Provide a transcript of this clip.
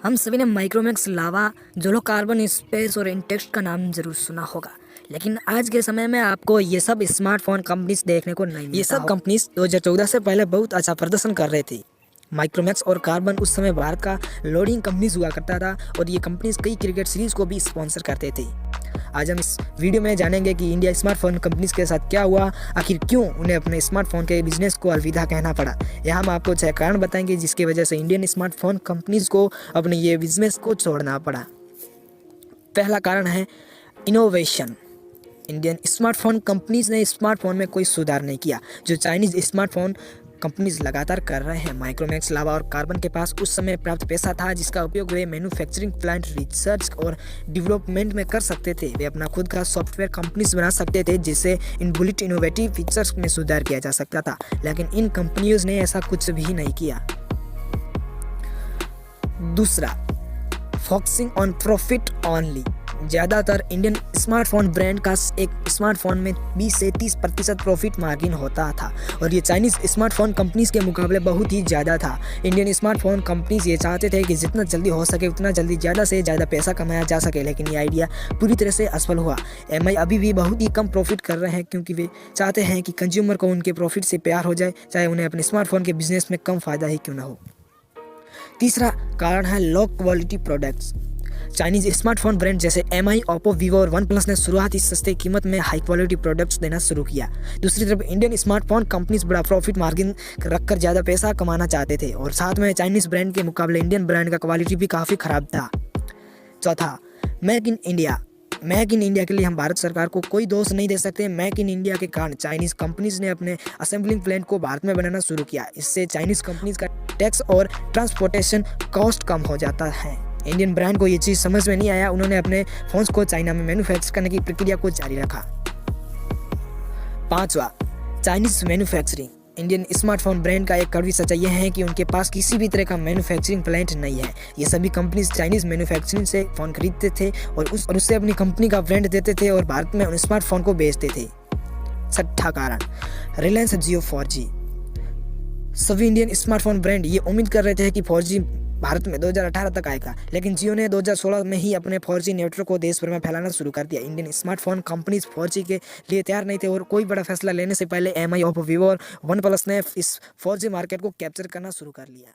हम सभी ने माइक्रोमैक्स, लावा, जोलो कार्बन, स्पेस और इंटेक्स का नाम जरूर सुना होगा। लेकिन आज के समय में आपको ये सब स्मार्टफोन कंपनीज देखने को नहीं मिलता। ये सब कंपनीज 2014 से पहले बहुत अच्छा प्रदर्शन कर रही थी। माइक्रोमैक्स और कार्बन उस समय भारत का लोडिंग कंपनीज हुआ करता था और ये कंपनीज कई क्रिकेट सीरीज को भी स्पॉन्सर करते थे। आज हम इस वीडियो में जानेंगे कि इंडिया स्मार्टफोन कंपनीज के साथ क्या हुआ, आखिर क्यों उन्हें अपने स्मार्टफोन के बिजनेस को अलविदा कहना पड़ा। यहाँ हम आपको 6 कारण बताएंगे जिसकी वजह से इंडियन स्मार्टफोन कंपनीज को अपने ये बिजनेस को छोड़ना पड़ा। पहला कारण है इनोवेशन। इंडियन स्मार्टफोन कंपनीज ने स्मार्टफोन में कोई सुधार नहीं किया जो चाइनीज स्मार्टफोन कंपनीज लगातार कर रहे हैं। माइक्रोमैक्स, लावा और कार्बन के पास उस समय प्राप्त पैसा था जिसका उपयोग वे मैन्युफैक्चरिंग प्लांट, रिसर्च और डेवलपमेंट में कर सकते थे। वे अपना खुद का सॉफ्टवेयर कंपनीज बना सकते थे जिससे इन बुलेट इनोवेटिव फीचर्स में सुधार किया जा सकता था, लेकिन इन कंपनियों ने ऐसा कुछ भी नहीं किया। दूसरा, फोकसिंग ऑन प्रॉफिट ओनली। ज़्यादातर इंडियन स्मार्टफोन ब्रांड का एक स्मार्टफोन में 20 से 30% प्रॉफिट मार्जिन होता था और ये चाइनीज़ स्मार्टफोन कंपनीज के मुकाबले बहुत ही ज़्यादा था। इंडियन स्मार्टफोन कंपनीज ये चाहते थे कि जितना जल्दी हो सके उतना जल्दी ज़्यादा से ज़्यादा पैसा कमाया जा सके, लेकिन ये आइडिया पूरी तरह से असफल हुआ। एमआई अभी भी बहुत ही कम प्रॉफिट कर रहे हैं क्योंकि वे चाहते हैं कि कंज्यूमर को उनके प्रॉफिट से प्यार हो जाए, चाहे उन्हें अपने स्मार्टफोन के बिजनेस में कम फ़ायदा ही क्यों ना हो। तीसरा कारण है low quality products. Chinese smartphone brand जैसे एमआई, ओप्पो, वीवो और वन प्लस ने शुरुआती सस्ते कीमत में हाई क्वालिटी प्रोडक्ट्स देना शुरू किया। दूसरी तरफ इंडियन स्मार्टफोन कंपनीज बड़ा प्रॉफिट मार्जिन रखकर ज़्यादा पैसा कमाना चाहते थे और साथ में चाइनीज ब्रांड के मुकाबले इंडियन ब्रांड का क्वालिटी भी काफ़ी ख़राब था। चौथा, make in India. Make in India के लिए हम भारत सरकार को कोई दोष नहीं दे सकते। मेक इन इंडिया के कारण चाइनीज़ कंपनीज ने अपने असेंबलिंग प्लांट को भारत में बनाना शुरू किया। इससे चाइनीज़ कंपनीज का टैक्स और ट्रांसपोर्टेशन कॉस्ट कम हो जाता है। इंडियन ब्रांड को ये चीज़ समझ में नहीं आया, उन्होंने अपने फोन्स को चाइना में मैन्युफैक्चर करने की प्रक्रिया को जारी रखा। पांचवा, Chinese manufacturing. Indian smartphone brand का एक कड़वी सच्चाई यह है कि उनके पास किसी भी तरह का मैन्युफैक्चरिंग प्लांट नहीं है। ये सभी कंपनीज चाइनीज मैन्युफैक्चरिंग से फ़ोन खरीदते थे और उससे अपनी कंपनी का ब्रांड देते थे और भारत में उन स्मार्टफोन को बेचते थे। छठा कारण, रिलायंस जियो 4G। सभी इंडियन स्मार्टफोन ब्रांड ये उम्मीद कर रहे थे कि 4G भारत में 2018 तक आएगा, लेकिन जियो ने 2016 में ही अपने 4G नेटवर्क को देश भर में फैलाना शुरू कर दिया। इंडियन स्मार्टफोन कंपनीज 4G के लिए तैयार नहीं थे और कोई बड़ा फैसला लेने से पहले एमआई, ओप्पो, वीवो और वन प्लस ने इस 4G मार्केट को कैप्चर करना शुरू कर लिया।